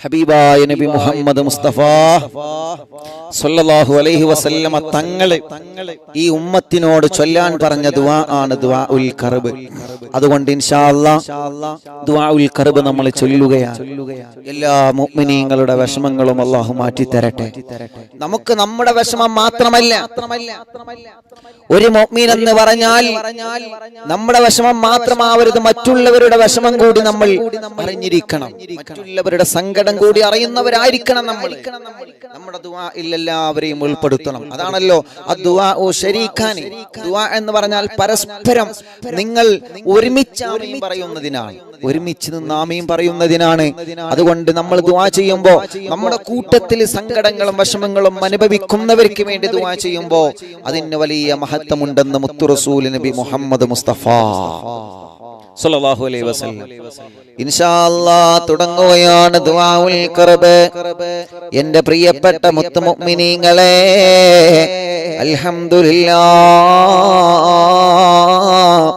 ഹബീബായ നബി മുഹമ്മദ് മുസ്തഫ സല്ലല്ലാഹു അലൈഹി വസല്ലമ തങ്ങളെ ഈ ഉമ്മത്തിനോട് ചൊല്ലാൻ പറഞ്ഞ ദുആ ആണ് ദുആഉൽ കർബ്. അതുകൊണ്ട് ഇൻഷാ അല്ലാഹ് ദുആഉൽ കർബ് നമ്മൾ ചൊല്ലുകയാണ്. എല്ലാ മുഅ്മിനീങ്ങളുടെ വിഷമങ്ങളും അല്ലാഹു മാറ്റി തരട്ടെ. നമുക്ക് നമ്മുടെ വിഷമം മാത്രമല്ല, ഒരു മുഅ്മിൻ എന്ന് പറഞ്ഞാൽ നമ്മുടെ വിഷമം മാത്രമാവരുത്, മറ്റുള്ളവരുടെ വിഷമം കൂടി നമ്മൾ അറിഞ്ഞിരിക്കണം. മറ്റുള്ളവരുടെ സങ്കടം കൂടി അറിയുന്നവരായിരിക്കണം നമ്മൾ. നമ്മുടെ ദുആഇൽ എല്ലാവരെയും ഉൾപ്പെടുത്തണം. അതാണല്ലോ അദ്ദുആഉ ശരീഖാനി. ദുആ എന്ന് പറഞ്ഞാൽ പരസ്പരം നിങ്ങൾ ഒരുമിച്ച് ആമീൻ പറയുന്നതിനാണ്, ഒരുമിച്ച് നിന്ന് ആമീൻ പറയുന്നതിനാണ്. അതുകൊണ്ട് നമ്മൾ ദുആ ചെയ്യുമ്പോൾ നമ്മുടെ കൂട്ടത്തിൽ സങ്കടങ്ങളും വിഷമങ്ങളും അനുഭവിക്കുന്നവർക്ക് വേണ്ടി ദുആ ചെയ്യുമ്പോൾ അതിന് വലിയ മഹത്വമുണ്ടെന്ന് മുത്തു റസൂൽ നബി മുഹമ്മദ് മുസ്തഫ സല്ലല്ലാഹു അലൈഹി വസല്ലം. ഇൻഷാ അല്ലാഹ് തുടങ്ങുകയാണ് ദുആഉൽ കർബ്. എൻ്റെ പ്രിയപ്പെട്ട മുത്തു മുഅ്മിനീങ്ങളെ, അൽഹംദുലില്ലാഹ്.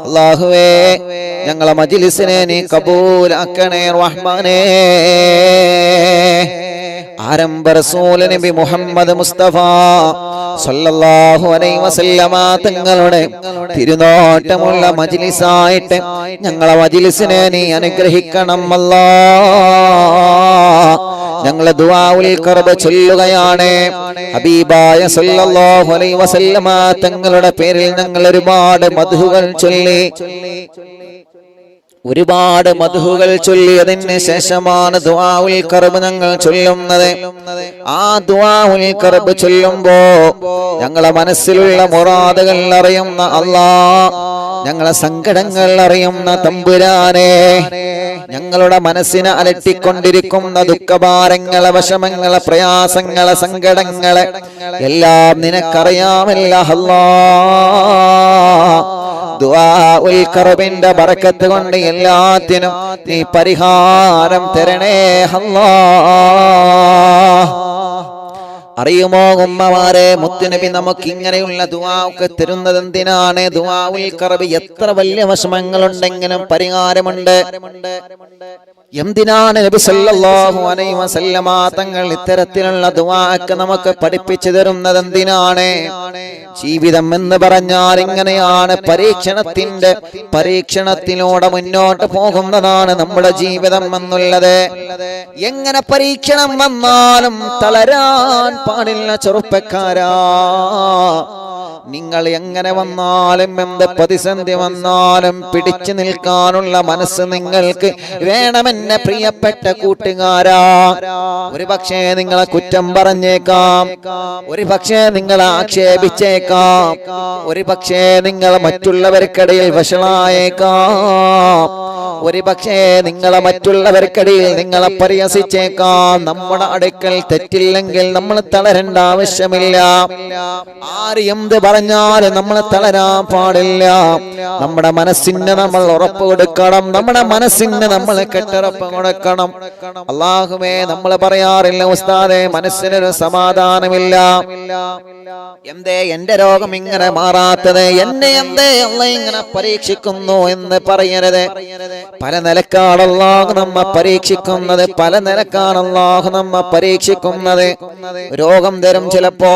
അല്ലാഹുവേ, ഞങ്ങളെ മജ്ലിസിനെ നീ കബൂലാക്കണേ റഹ്മാനേ. ആരംഭ റസൂൽ നബി മുഹമ്മദ് മുസ്തഫ സല്ലല്ലാഹു അലൈഹി വസല്ലമ തങ്ങളുടെ തിരുനോട്ടമുള്ള മജ്ലിസായിട്ട് ഞങ്ങളെ മജ്ലിസിനെ നീ അനുഗ്രഹിക്കണം അല്ലാഹ്. ഞങ്ങൾ ദുആഉൽ കർബ് ചൊല്ലുകയാണ്. ഹബീബായ സല്ലല്ലാഹു അലൈഹി വസല്ലമ തങ്ങളുടെ പേരിൽ ഞങ്ങൾ ഒരുപാട് മദ്ഹുകൾ ചൊല്ലി, ഒരുപാട് മദ്ഹുകൾ ചൊല്ലിയതിന് ശേഷമാണ് ദുആഉൽ കർബ് ഞങ്ങൾ ചൊല്ലുന്നത്. ആ ദുആഉൽ കർബ് ചൊല്ലുമ്പോ ഞങ്ങളെ മനസ്സിലുള്ള മുറാദുകൾ അറിയുന്ന അല്ലാഹ്, ഞങ്ങളെ സങ്കടങ്ങൾ അറിയുന്ന തമ്പുരാനെ, ഞങ്ങളുടെ മനസ്സിനെ അലട്ടിക്കൊണ്ടിരിക്കുന്ന ദുഃഖഭാരങ്ങളെ, വിഷമങ്ങളെ, പ്രയാസങ്ങളെ, സങ്കടങ്ങളെ എല്ലാം നിനക്കറിയാമല്ലോ അല്ലാഹ്. ദുആഉൽ കർബിന്റെ ബറക്കത്ത് കൊണ്ട് എല്ലാത്തിനും നീ പരിഹാരം തരണേ അല്ലാഹ്. അറിയുമോ ഉമ്മമാരെ, മുത്തുനബി നമുക്ക് ഇങ്ങനെയുള്ള ദുആ ഒക്കെ തരുന്നത് എന്തിനാണ്? ദുആഉൽ കർബ് എത്ര വലിയ വിഷമങ്ങളുണ്ടെങ്കിലും പരിഹാരമുണ്ട്. എന്തിനാണ് നബി സല്ലല്ലാഹു അലൈഹി വസല്ലമ തങ്ങൾ ഇത്തരത്തിലുള്ള ദുആ ഒക്കെ നമുക്ക് പഠിപ്പിച്ചു തരുന്നത്? എന്തിനാണ്? ജീവിതം എന്ന് പറഞ്ഞാൽ ഇങ്ങനെയാണ്, പരീക്ഷണത്തിലൂടെ മുന്നോട്ട് പോകുന്നതാണ് നമ്മുടെ ജീവിതം എന്നുള്ളത്. എങ്ങനെ പരീക്ഷണം വന്നാലും തളരാൻ പാടില്ല ചെറുപ്പക്കാരാ. നിങ്ങൾ എങ്ങനെ വന്നാലും, എന്ത് പ്രതിസന്ധി വന്നാലും പിടിച്ചു നിൽക്കാനുള്ള മനസ്സ് നിങ്ങൾക്ക് വേണമെന്നെ പ്രിയപ്പെട്ട കൂട്ടുകാരാ. ഒരു പക്ഷേ നിങ്ങളെ കുറ്റം പറഞ്ഞേക്കാം, ഒരു പക്ഷേ നിങ്ങളെ ആക്ഷേപിച്ചേക്കാം, ഒരു പക്ഷേ നിങ്ങൾ മറ്റുള്ളവർക്കിടയിൽ വഷളായേക്കാം, ഒരു പക്ഷേ നിങ്ങളെ മറ്റുള്ളവർക്കിടയിൽ നിങ്ങളെ പരിഹസിച്ചേക്കാം. നമ്മുടെ അടുക്കൽ തെറ്റില്ലെങ്കിൽ നമ്മൾ തളരേണ്ട ആവശ്യമില്ല. ആര് എന്ത് പറഞ്ഞാലും നമ്മൾ തളരാൻ പാടില്ല. നമ്മുടെ മനസ്സിന് നമ്മൾ ഉറപ്പ് കൊടുക്കണം, നമ്മുടെ മനസ്സിന് നമ്മൾ കെട്ടുറപ്പ് കൊടുക്കണം. അല്ലാഹുവേ, നമ്മൾ പറയാറില്ല ഉസ്താദേ മനസ്സിനൊരു സമാധാനമില്ല, എന്തേ എന്റെ രോഗം ഇങ്ങനെ മാറാത്തത്, എന്നെ എന്തേ അല്ലാഹ് ഇങ്ങനെ പരീക്ഷിക്കുന്നു എന്ന് പറയരുത്. പല നിലക്കാണ് അല്ലാഹു നമ്മെ പരീക്ഷിക്കുന്നത്, പല നിലക്കാണ് അല്ലാഹു നമ്മെ പരീക്ഷിക്കുന്നത്. രോഗം തരും ചിലപ്പോ,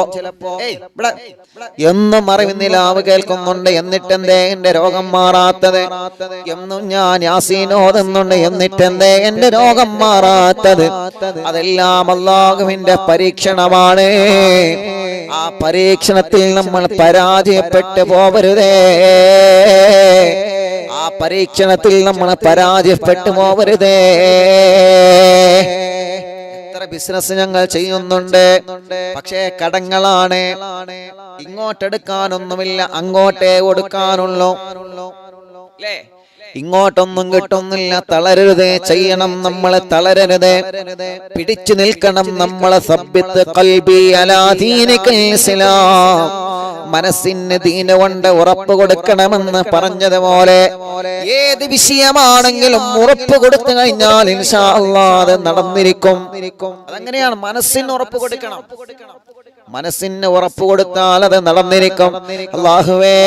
എന്നും അറിവിന്നിലാവ് കേൾക്കുന്നുണ്ട്, എന്നിട്ടെന്തേ എന്റെ രോഗം മാറാത്തത്, എന്നും ഞാൻ യാസീൻ ഓതുന്നുണ്ട്, എന്നിട്ടെന്തേ എന്റെ രോഗം മാറാത്തത്. അതെല്ലാം അല്ലാഹുവിന്റെ പരീക്ഷണമാണ്. ആ പരീക്ഷണത്തിൽ നമ്മൾ പരാജയപ്പെട്ടു പോവരുതേ, ആ പരീക്ഷണത്തിൽ നമ്മൾ പരാജയപ്പെട്ടു പോവരുതേ. ബിസിനസ് ഞങ്ങൾ ചെയ്യുന്നുണ്ട്, പക്ഷേ കടങ്ങളാണ്. ഇങ്ങോട്ടെടുക്കാനൊന്നുമില്ല, അങ്ങോട്ടേ കൊടുക്കാനുള്ളൂ. ഇങ്ങോട്ടൊന്നും കിട്ടുന്നില്ല. തളരരുത്, ചെയ്യണം, നമ്മളെ തളരരുത്, പിടിച്ചു നിൽക്കണം. നമ്മളെ സബ്ബിത്ത് ഖൽബി അലാ ദീനികൽ ഇസ്ലാം, മനസ്സിന് ദീന കൊണ്ട് ഉറപ്പ് കൊടുക്കണമെന്ന് പറഞ്ഞതുപോലെ ഏത് വിഷയമാണെങ്കിലും ഉറപ്പ് കൊടുത്തു കഴിഞ്ഞാൽ ഇൻഷാ അല്ലാഹ് അത് നടന്നിരിക്കും. അതങ്ങനെയാണ്, മനസ്സിന് ഉറപ്പ് കൊടുക്കണം. മനസ്സിന് ഉറപ്പ് കൊടുത്താൽ അത് നടന്നിരിക്കും. അല്ലാഹുവേ,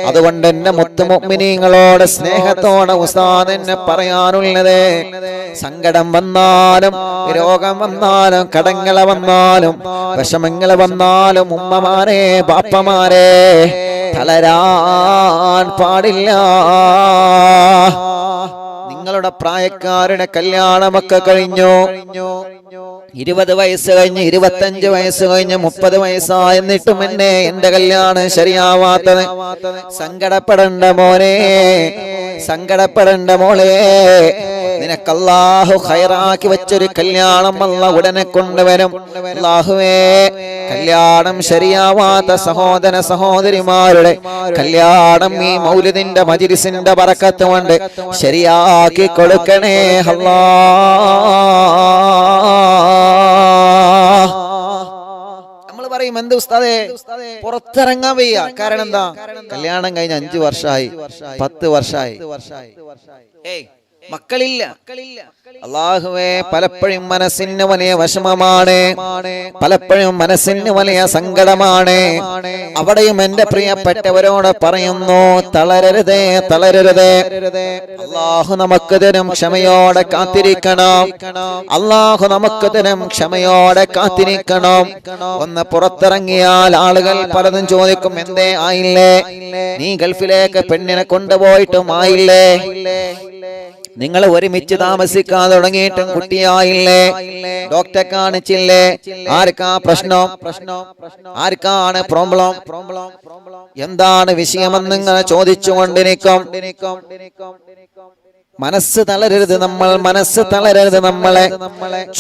അതുകൊണ്ട് എന്റെ മുത്തു മുഅ്മിനീങ്ങളോട് സ്നേഹത്തോടെ ഉസ്താദ് എന്നെ പറയാനുള്ളത്, സങ്കടം വന്നാലും രോഗം വന്നാലും കടങ്ങൾ വന്നാലും വിഷമങ്ങൾ വന്നാലും ഉമ്മമാരെ ബാപ്പമാരെ തളരാൻ പാടില്ല. നിങ്ങളുടെ പ്രായക്കാരുടെ കല്യാണമൊക്കെ കഴിഞ്ഞു, 20 വയസ്സ് കഴിഞ്ഞ് 25 വയസ്സ് കഴിഞ്ഞ് 30 വയസ്സായി, എന്നിട്ടും എന്റെ കല്യാണം ശരിയാവാത്തത്. സങ്കടപ്പെടണ്ട മോനെ, സങ്കടപ്പെടണ്ട മോളെ. നിനക്ക് അല്ലാഹു ഖൈറാക്കി വെച്ചൊരു കല്യാണം അല്ലാഹു ഉടനെ കൊണ്ടുവരും. അല്ലാഹുവേ, കല്യാണം ശരിയാവാത്ത സഹോദര സഹോദരിമാരുടെ കല്യാണം ഈ മൗലിദിന്റെ മജ്‌ലിസിന്റെ ബറക്കത്ത് കൊണ്ട് ശരിയാക്കി കൊടുക്കണേ അല്ലാഹ്. നമ്മൾ പറയും, എന്ത് ഉസ്താദേ പുറത്തിറങ്ങാൻ വയ്യ, കാരണം എന്താ? കല്യാണം കഴിഞ്ഞ് 5 വർഷമായി 10 വർഷമായി, മക്കളില്ല. അല്ലാഹുവേ, പലപ്പോഴും മനസ്സിന് വലിയ വിഷമമാണ്, പലപ്പോഴും മനസ്സിന് വലിയ സങ്കടമാണ്. അവിടെയും എന്റെ പ്രിയപ്പെട്ടവരോട് പറയുന്നു, തളരരുതേ, തളരരുതേ. അല്ലാഹു നമുക്ക് തരും ക്ഷമയോടെ കാത്തിരിക്കണം. അല്ലാഹു നമുക്ക് തരും ക്ഷമയോടെ കാത്തിരിക്കണം. ഒന്ന് പുറത്തിറങ്ങിയാൽ ആളുകൾ പലതും ചോദിക്കും, എന്തേ ആയില്ലേ? നീ ഗൾഫിലേക്ക് പെണ്ണിനെ കൊണ്ടുപോയിട്ടും ആയില്ലേ? നിങ്ങൾ ഒരുമിച്ച് താമസിക്കാൻ തുടങ്ങിയിട്ടും കുട്ടിയായില്ലേ? ഡോക്ടറെ കാണിച്ചില്ലേ? ആർക്കാ പ്രശ്നം? ആർക്കാണ് പ്രോബ്ലം? എന്താണ് വിഷയമെന്ന് ഇങ്ങനെ ചോദിച്ചുകൊണ്ടിരിക്കും. മനസ്സ് തളരരുത് നമ്മൾ, മനസ്സ് തളരരുത്. നമ്മളെ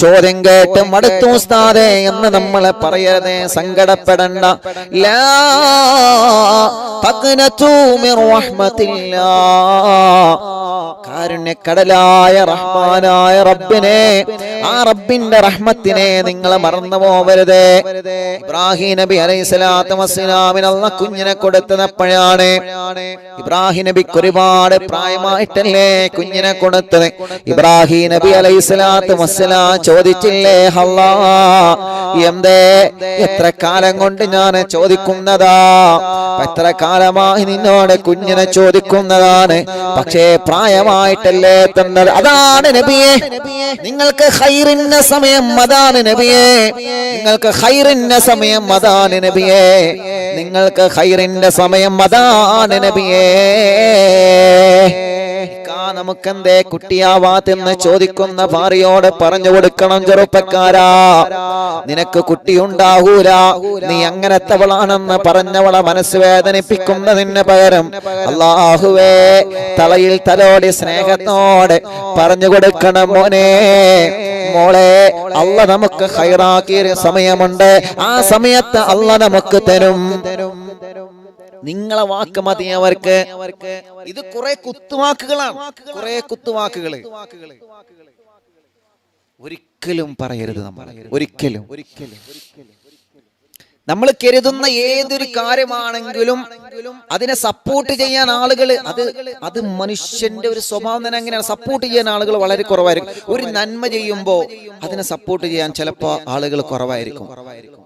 ചോദ്യം കേട്ട് മടുത്തു ഉസ്താദേ എന്ന് നമ്മളെ പറയരുതേ, സങ്കടപ്പെടണ്ട. ലാ തഖ്നതു മിർ റഹ്മത്തില്ലാഹ്. കാരുണ്യക്കടലായ റഹ്മാനായ റബ്ബിനെ, ആ റബ്ബിന്റെ റഹ്മത്തിനെ നിങ്ങൾ മറന്നു പോവരുത്. ഇബ്രാഹിം നബി അലൈഹിസ്സലാത്തു വസ്സലാമിന് അല്ലാഹ് കുഞ്ഞിനെ കൊടുത്തപ്പോഴാണ്. ഇബ്രാഹിം നബിക്ക് ഒരുപാട് പ്രായമായിട്ടല്ലേ കുഞ്ഞിനെ കൊടുത്തത്. ഇബ്രാഹിം നബി അലൈഹിസ്സലാത്തു വസ്സലാം ചോദിച്ചില്ലേ, അല്ലാ എന്തേ എത്ര കാലം കൊണ്ട് ഞാൻ ചോദിക്കുന്നതാ, എത്ര കാലമായി നിന്നോട് കുഞ്ഞിനെ ചോദിക്കുന്നതാണ്, പക്ഷേ പ്രായമായിട്ടല്ലേ തന്നത്. അതാണ് നബിയെ നിങ്ങൾക്ക് ഖൈറിന്റെ സമയം, അതാണ് നബിയെ നിങ്ങൾക്ക് ഖൈറിന്റെ സമയം, അതാണ് നബിയെ നിങ്ങൾക്ക് ഖൈറിന്റെ സമയം, അതാണ് നബിയെ. നമുക്കെന്തേ കുട്ടിയാവാത്തെന്ന് ചോദിക്കുന്ന ഭാര്യയോട് പറഞ്ഞു കൊടുക്കണം, ചെറുപ്പക്കാരാ, നിനക്ക് കുട്ടിയുണ്ടാകൂല, നീ അങ്ങനത്തവളാണെന്ന് പറഞ്ഞവളെ മനസ്സ് വേദനിപ്പിക്കുന്നതിന് പകരം അല്ലാഹുവേ തലയിൽ തലോടി സ്നേഹത്തോടെ പറഞ്ഞു കൊടുക്കണം, മോനെ മോളെ, അല്ലാഹ് നമുക്ക് ഖൈറാക്കിയ സമയമുണ്ട്, ആ സമയത്ത് അല്ലാഹ് നമുക്ക് തരും. നിങ്ങളെ വാക്ക് മതി അവർക്ക്. ഇത് കുറെ കുത്തുവാക്കുകളാണ്, കുറെ കുത്തുവാക്കുകൾ. ഒരിക്കലും പറയരുത് നമ്മൾ, ഒരിക്കലും. നമ്മൾ കരുതുന്ന ഏതൊരു കാര്യമാണെങ്കിലും അതിനെ സപ്പോർട്ട് ചെയ്യാൻ ആളുകൾ, അത് മനുഷ്യന്റെ ഒരു സ്വഭാവം തന്നെ അങ്ങനെയാണ്. സപ്പോർട്ട് ചെയ്യാൻ ആളുകൾ വളരെ കുറവായിരിക്കും. ഒരു നന്മ ചെയ്യുമ്പോൾ അതിനെ സപ്പോർട്ട് ചെയ്യാൻ ചിലപ്പോ ആളുകൾ കുറവായിരിക്കും.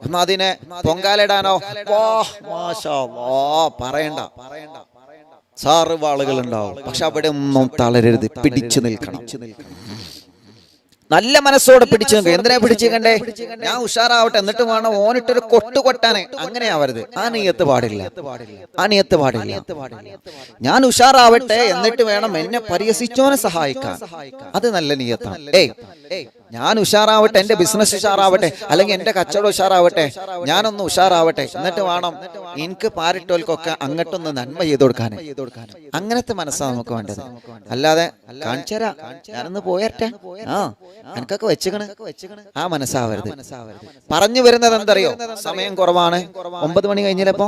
എന്നാ അതിനെ പൊങ്കാലിടാനോ പറയണ്ട, സാറിവ് ആളുകൾ ഉണ്ടാവും. പക്ഷെ അവിടെ ഒന്നും തളരരുത്, പിടിച്ചു നിൽക്കണം. നല്ല മനസ്സോടെ പിടിച്ചു നിൽക്കുക. എന്തിനാ പിടിച്ചിരിക്കണ്ടേ? ഞാൻ ഉഷാറാവട്ടെ എന്നിട്ട് വേണം ഓനിട്ടൊരു കൊട്ട് കൊട്ടാനെ, അങ്ങനെ ആവരുത്. ആ നിയത്ത് പാടില്ല, ആ നിയത്ത് പാടില്ല. ഞാൻ ഉഷാറാവട്ടെ എന്നിട്ട് വേണം എന്നെ പരിഹസിച്ചോനെ സഹായിക്കാൻ, അത് നല്ല നിയത്താണ്. ഞാൻ ഉഷാറാവട്ടെ, എന്റെ ബിസിനസ് ഉഷാറാവട്ടെ, അല്ലെങ്കിൽ എന്റെ കച്ചവടം ഉഷാറാവട്ടെ, ഞാനൊന്ന് ഉഷാറാവട്ടെ, എന്നിട്ട് വേണം എനിക്ക് പാരിട്ടോൽക്കൊക്കെ അങ്ങോട്ടൊന്ന് നന്മ ചെയ്ത് കൊടുക്കാൻ. അങ്ങനത്തെ മനസ്സാണ് നമുക്ക് വേണ്ടത്. അല്ലാതെ കാണിച്ചരാ, ഞാനൊന്ന് പോയട്ടെ, എനിക്കൊക്കെ വെച്ചുകണ്, ആ മനസ്സാവരുത്. പറഞ്ഞു വരുന്നത് എന്തറിയോ? സമയം കുറവാണ്, 9 മണി കഴിഞ്ഞില്ലപ്പോ.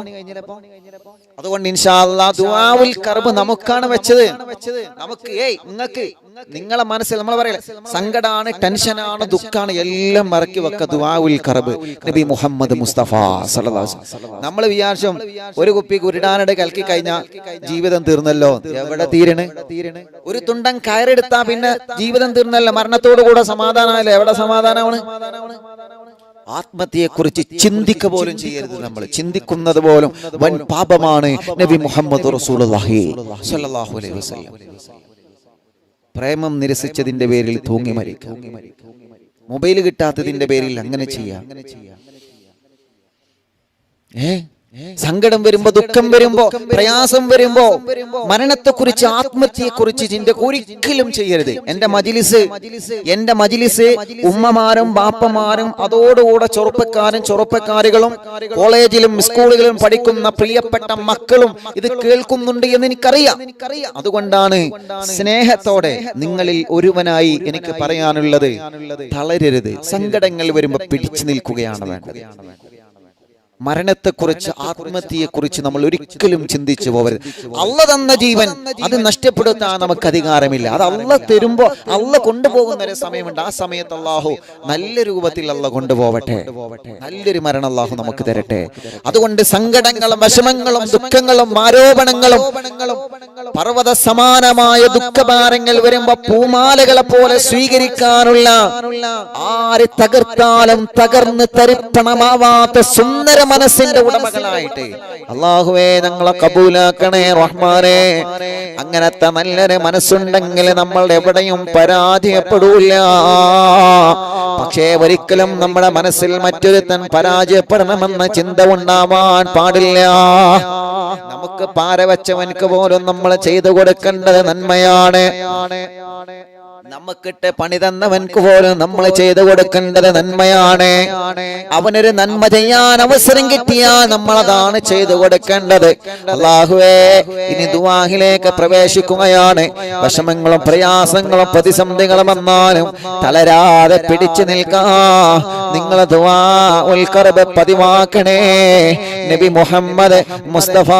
അതുകൊണ്ട് ഇൻഷാ അല്ലാഹ് ദുആഉൽ കർബ് നമുക്കാണ് വെച്ചത്. നമുക്ക് നിങ്ങൾക്ക് നിങ്ങളെ മനസ്സിൽ നമ്മൾ പറയല സങ്കടാണ്, ടെൻഷനാണ്, ദുഃഖാണ്, എല്ലാം മറക്കി വെക്ക ദുആഉൽ കർബ്. നബി മുഹമ്മദ് മുസ്തഫ സല്ലല്ലാഹു അലൈഹി വസല്ലം നമ്മൾ വിചാരിച്ചും ഒരു കുപ്പി കുരുടാനയുടെ കലക്കി കഴിഞ്ഞാൽ ജീവിതം തീർന്നല്ലോ. എവിടെ തീരണേ? ഒരു തുണ്ടൻ കയറെടുത്താ പിന്നെ ജീവിതം തീർന്നല്ലോ, മരണത്തോടു കൂടെ സമാധാനമല്ലേ. എവിടെ സമാധാനമാണ്? ആത്മഹത്യയെക്കുറിച്ച് ചിന്തിക്കുക പോലും ചെയ്യരുത്. നമ്മൾ ചിന്തിക്കുന്നത് പോലും വൻ പാപമാണ്. നബി മുഹമ്മദ് റസൂലുള്ളാഹി സ്വല്ലല്ലാഹു അലൈഹി വസല്ലം പ്രേമം നിരസിച്ചതിന്റെ പേരിൽ തൂങ്ങി മരിക്കുക, മൊബൈൽ കിട്ടാത്തതിന്റെ പേരിൽ അങ്ങനെ ചെയ്യാം. സങ്കടം വരുമ്പോ, ദുഃഖം വരുമ്പോ, പ്രയാസം വരുമ്പോ മരണത്തെക്കുറിച്ച്, ആത്മഹത്യയെക്കുറിച്ച് ചിന്ത ഒരിക്കലും ചെയ്യരുത്. എന്റെ മജ്ലിസ് ഉമ്മമാരും ബാപ്പമാരും അതോടുകൂടെ ചെറുപ്പക്കാരികളും കോളേജിലും സ്കൂളുകളിലും പഠിക്കുന്ന പ്രിയപ്പെട്ട മക്കളും ഇത് കേൾക്കുന്നുണ്ട് എന്ന് എനിക്കറിയാം. അതുകൊണ്ടാണ് സ്നേഹത്തോടെ നിങ്ങളിൽ ഒരുവനായി എനിക്ക് പറയാനുള്ളത്, തളരരുത്. സങ്കടങ്ങൾ വരുമ്പോ പിടിച്ചു നിൽക്കുകയാണ് വേണ്ടത്. മരണത്തെക്കുറിച്ച്, ആത്മഹത്യയെക്കുറിച്ച് നമ്മൾ ഒരിക്കലും ചിന്തിച്ചു പോകരുത്. അള്ള തന്ന ജീവൻ അത് നഷ്ടപ്പെടുത്താൻ നമുക്ക് അധികാരമില്ല. അത് അള്ള തരുമ്പോ, അള്ള കൊണ്ടുപോകുന്ന ഒരു സമയമുണ്ട്. ആ സമയത്ത് അള്ളാഹു നല്ല രൂപത്തിൽ അള്ള കൊണ്ടുപോവട്ടെ, നല്ലൊരു മരണം അള്ളാഹു നമുക്ക് തരട്ടെ. അതുകൊണ്ട് സങ്കടങ്ങളും വിഷമങ്ങളും ദുഃഖങ്ങളും ആരോപണങ്ങളും പർവ്വത സമാനമായ ദുഃഖഭാരങ്ങൾ വരുമ്പോ പൂമാലകളെ പോലെ സ്വീകരിക്കാനുള്ള, ആര് തകർത്താലും തകർന്ന് തരിപ്പണമാവാത്ത സുന്ദര മനസ്സിന്റെ ഉടമകളായിട്ട് അല്ലാഹുവേ ഞങ്ങളെ കബൂലാക്കണേ റഹ്മാനേ. അങ്ങനത്തെ നല്ലൊരു മനസ്സുണ്ടെങ്കിൽ നമ്മൾ എവിടെയും പരാജയപ്പെടൂല. പക്ഷേ ഒരിക്കലും നമ്മുടെ മനസ്സിൽ മറ്റൊരുത്തൻ പരാജയപ്പെടണമെന്ന ചിന്ത ഉണ്ടാവാൻ പാടില്ല. നമുക്ക് പാരവച്ചവൻക്ക് പോലും നമ്മൾ ചെയ്തു കൊടുക്കേണ്ടത് നന്മയാണ്. നമുക്കിട്ട് പണി തന്നവൻക്ക് പോലും നമ്മൾ ചെയ്തു കൊടുക്കേണ്ടത് നന്മയാണ്. അവനൊരു നന്മ ചെയ്യാൻ അവസരം കിട്ടിയാൽ നമ്മൾ അതാണ് ചെയ്തു കൊടുക്കേണ്ടത്. അല്ലാഹുവേ, ഇനി ദുആഹിലേക്ക് പ്രവേശിക്കുകയാണ്. വിഷമങ്ങളും പ്രയാസങ്ങളും പ്രതിസന്ധികളും വന്നാലും തളരാതെ പിടിച്ചു നിൽക്കാം. നിങ്ങൾ ദുആഉൽ ഖർബ് പതിവാക്കണേ. നബി മുഹമ്മദ് മുസ്തഫ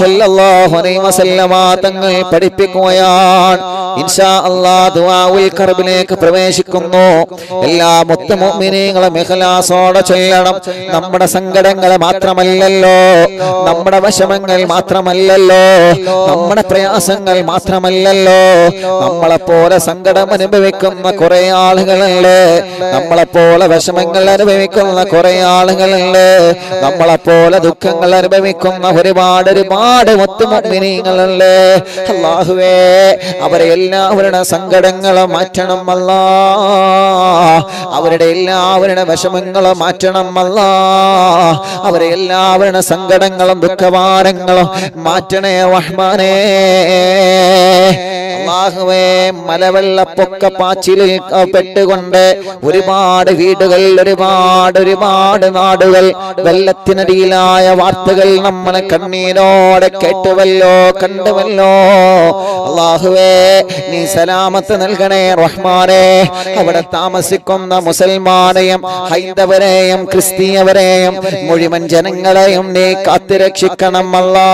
സല്ലല്ലാഹു അലൈഹി വസല്ലമ തങ്ങൾ പഠിപ്പിക്കുകയാണ്. ഇൻഷാ അല്ലാഹ് ദുആഉൽ ഖർബിലേക്ക് പ്രവേശിക്കുന്നു. എല്ലാ മുഅ്മിനീങ്ങളും ഇഖ്ലാസോടെ ചൊല്ലണം. നമ്മുടെ സങ്കടങ്ങൾ മാത്രമല്ലല്ലോ, നമ്മുടെ വിഷമങ്ങൾ മാത്രമല്ലല്ലോ, നമ്മുടെ പ്രയാസങ്ങൾ മാത്രമല്ലല്ലോ, നമ്മളെപ്പോലെ സങ്കടം അനുഭവിക്കുന്ന കുറെ ആളുകളുണ്ട്, നമ്മളെപ്പോലെ വിഷമങ്ങൾ അനുഭവിക്കുന്ന കുറെ ആളുകളുണ്ട്, നമ്മളെപ്പോലെ ദുഃഖങ്ങൾ അനുഭവിക്കുന്ന ഒരുപാട് മുഅ്മിനീങ്ങളുണ്ട്. അല്ലാഹുവേ, അവരെ എല്ലാവരുടെ സങ്കടങ്ങളും മാറ്റണം അല്ലാ, അവരുടെ എല്ലാവരുടെ വിഷമങ്ങളും മാറ്റണം അല്ലാ, അവരെ എല്ലാവരുടെ സങ്കടങ്ങളും ദുഃഖഭാരങ്ങളും മാറ്റണേ റഹ്മാനേ. അല്ലാഹുവേ, മലവെള്ളപ്പൊക്ക പാച്ചിലിൽ പെട്ടുകൊണ്ട് ഒരുപാട് വീടുകൾ, ഒരുപാട് നാടുകൾ വെള്ളത്തിനടിയിലായ വാർത്തകൾ നമ്മൾ കണ്ണീരോടെ കേട്ടുവല്ലോ, കണ്ടുവല്ലോ. അല്ലാഹുവേ, നീ സലാമത്ത് നൽകണേ റഹ്മാനേ. അവിടെ താമസിക്കുന്ന മുസൽമാനെയും ഹൈന്ദവരെയും ക്രിസ്തീയവരെയും മുഴുവൻ ജനങ്ങളെയും നീ കാത്തുരക്ഷിക്കണം അല്ലാ.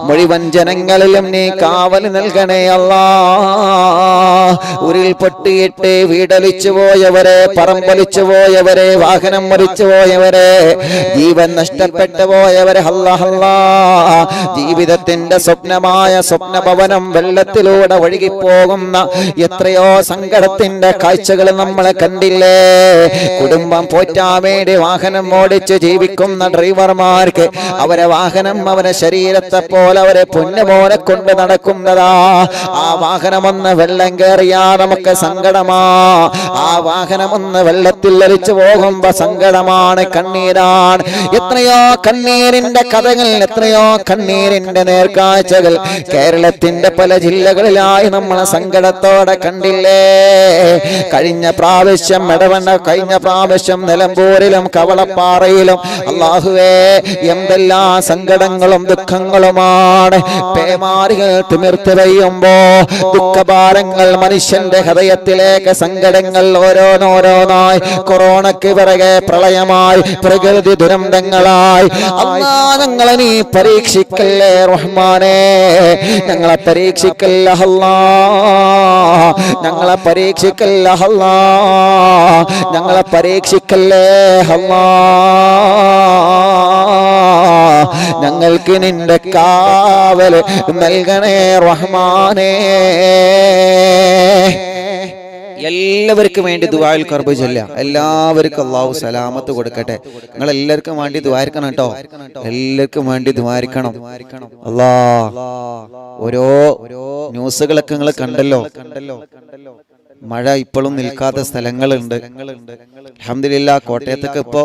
മുഴുവൻ ജനങ്ങളിലും നീ കാവൽ നൽകണേ അല്ലാ. ഉരുൾ പൊട്ടിയിട്ട് വീടൊലിച്ചു പോയവരെ, പറമ്പൊലിച്ചു പോയവരെ, വാഹനം മരിച്ചു പോയവരെ, ജീവൻ നഷ്ടപ്പെട്ടു പോയവരെ, അല്ലാ, ജീവിതത്തിന്റെ സ്വപ്നമായ സ്വപ്നഭവനം വെള്ളത്തിലൂടെ ഒഴുകിപ്പോകുന്ന എത്രയോ സങ്കടത്തിന്റെ കാഴ്ചകൾ നമ്മൾ കണ്ടില്ലേ. കുടുംബം പോറ്റാൻ വേണ്ടി വാഹനം ഓടിച്ച് ജീവിക്കുന്ന ഡ്രൈവർമാർക്ക് അവരെ വാഹനം അവരെ ശരീരത്തെ പോലെ, അവരെ പൊന്നു പോലെ കൊണ്ട് നടക്കുന്നതാ. ആ വാഹനമൊന്ന് വെള്ളം കയറിയാ നമുക്ക് സങ്കടമാ. ആ വാഹനമൊന്ന് വെള്ളത്തിൽ ഒലിച്ചു പോകുമ്പോ സങ്കടമാണ്, കണ്ണീരാണ്. എത്രയോ കണ്ണീരിന്റെ കഥകൾ, എത്രയോ കണ്ണീരിന്റെ നേർക്കാഴ്ചകൾ കേരളത്തിന്റെ പല ജില്ലകളിലായി നമ്മൾ സങ്കടത്തോടെ കണ്ടില്ലേ. കഴിഞ്ഞ പ്രാവശ്യം കഴിഞ്ഞ പ്രാവശ്യം നിലമ്പൂരിലും കവളപ്പാറയിലും അല്ലാഹുവേ എന്തെല്ലാം സങ്കടങ്ങളും ദുഃഖങ്ങളുമാണ്. പേമാരികൾ തിമിർത്ത് പെയ്യുമ്പോ ദുഃഖഭാരങ്ങൾ മനുഷ്യന്റെ ഹൃദയത്തിലേക്ക്, സങ്കടങ്ങൾ ഓരോന്നോരോന്നായി, കൊറോണയ്ക്ക് പിറകെ പ്രളയമായി, പ്രകൃതി ദുരന്തങ്ങളായി. അല്ലാ, ഞങ്ങളെ നീ പരീക്ഷിക്കല്ലേ റഹ്മാനേ, ഞങ്ങളെ പരീക്ഷിക്കല്ല അല്ലാ, ഞങ്ങളെ പരീക്ഷിക്കല്ല അല്ലാ, ഞങ്ങളെ പരീക്ഷിക്കല്ലേ അല്ലാ. ഞങ്ങൾക്ക് നിന്റെ കാവല് നൽകണേ റഹ്മാനേ. എല്ലാവർക്കും വേണ്ടി ദുആഉൽ കർബ് ചൊല്ലാം. എല്ലാവർക്കും അല്ലാഹു സലാമത്ത് കൊടുക്കട്ടെ. നിങ്ങൾ എല്ലാവർക്കും വേണ്ടി ദുആരിക്കണം കേട്ടോ. എല്ലാവർക്കും വേണ്ടി ദുആരിക്കണം. അല്ലാഹ് ഓരോ ന്യൂസുകളൊക്കെ നിങ്ങൾ കണ്ടല്ലോ. മഴ ഇപ്പോഴും നിൽക്കാത്ത സ്ഥലങ്ങളുണ്ട്. അൽഹംദുലില്ലാഹ് കോട്ടയത്തൊക്കെ ഇപ്പോ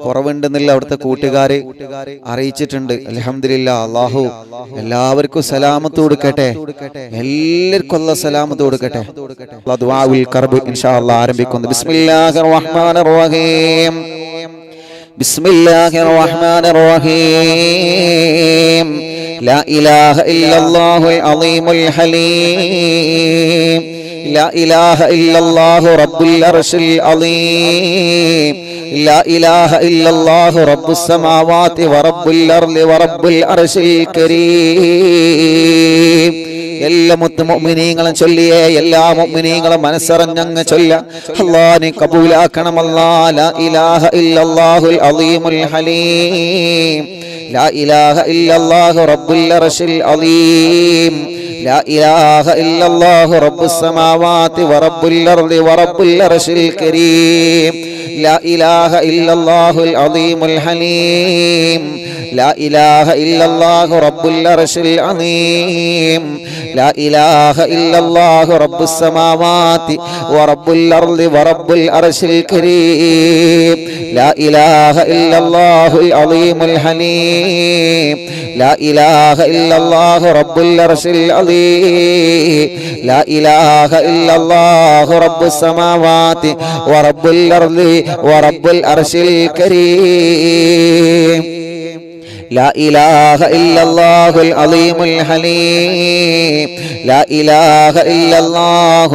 കുറവുണ്ടെന്നില്ല അവിടുത്തെ കൂട്ടുകാര് അറിയിച്ചിട്ടുണ്ട്. അൽഹംദുലില്ലാഹ് അല്ലാഹു എല്ലാവർക്കും സലാമത്ത് കൊടുക്കട്ടെ. എല്ലാവർക്കും അല്ലാഹു സലാമത്ത് കൊടുക്കട്ടെ. ദുആഉൽ കർബ് ഇൻഷാ അല്ലാഹ് ആരംഭിക്കുന്നു. ബിസ്മില്ലാഹിർ റഹ്മാനിർ റഹീം. ബിസ്മില്ലാഹിർ റഹ്മാനിർ റഹീം. ലാ ഇലാഹ ഇല്ലല്ലാഹുൽ അളീമുൽ ഹലീം. لا إله إلا الله رب العرش العظيم. لا إله إلا الله رب السماوات ورب الأرض ورب العرش الكريم. എല്ലാ മുഅ്മിനീങ്ങളും ചൊല്ലിയേ, എല്ലാ മുഅ്മിനീങ്ങളും മനസ്സറിഞ്ഞങ്ങ് ചൊല്ല. അല്ലാഹ് നീ കബൂലാക്കണം. അല്ലാഹ് ലാ ഇലാഹ ഇല്ലല്ലാഹുൽ അളീമുൽ ഹലീം. ലാ ഇലാഹ ഇല്ലല്ലാഹു റബ്ബുൽ അർശിൽ അളീം. لا إله إلا الله رب السماوات ورب الأرض ورب العرش الكريم. لا إله إلا الله العظيم الحليم. لا إله إلا الله رب العرش العظيم. لا إله إلا الله رب السماوات ورب الأرض ورب العرش الكريم. لا إله إلا الله العظيم الحليم. لا إله إلا الله رب العرش العظيم. لا إله إلا الله رب السماوات ورب الأرض ورب العرش الكريم. لا إله إلا الله العظيم الحليم. لا إله إلا الله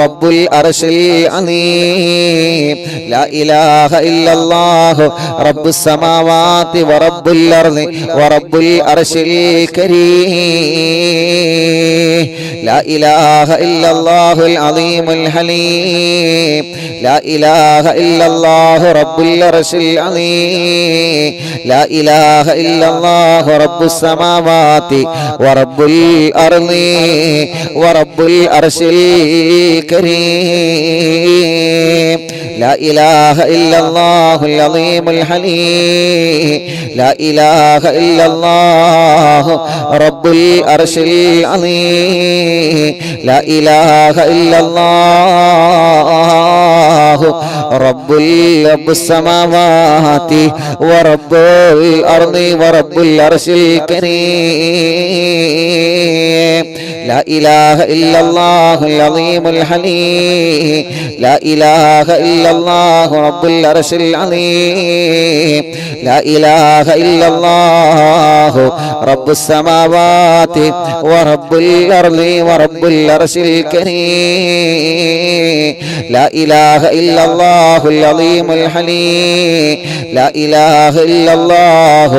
رب العرش العظيم. لا إله إلا الله رب السماوات ورب الأرض ورب العرش الكريم. لا إله إلا الله العظيم الحليم. لا إله إلا الله رب العرش العظيم. لا إله إلا الله رب السماوات ورب الأرض ورب العرش الكريم. لا إله إلا الله العظيم الحليم. لا إله إلا الله رب العرش العظيم. لا إله إلا الله رب السماوات ورب الأرض ورب العرش الكريم. لا إله إلا الله العظيم الحليم. لا إله إلا الله رب العرش العظيم. لا إله إلا الله رب السماوات ورب الأرض ورب العرش الكريم. لا إله إلا الله العظيم الحليم. لا إله إلا الله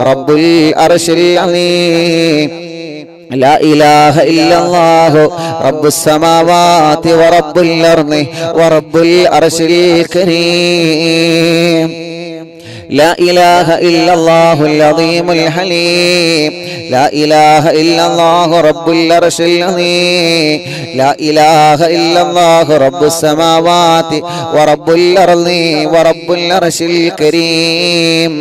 رب العرش العظيم. لا إله إلا الله رب السماوات ورب الأرض ورب العرش الكريم. لا إله إلا الله العظيم الحليم. لا إله إلا الله رب العرش العظيم. لا إله إلا الله رب السماوات ورب الأرض ورب العرش الكريم.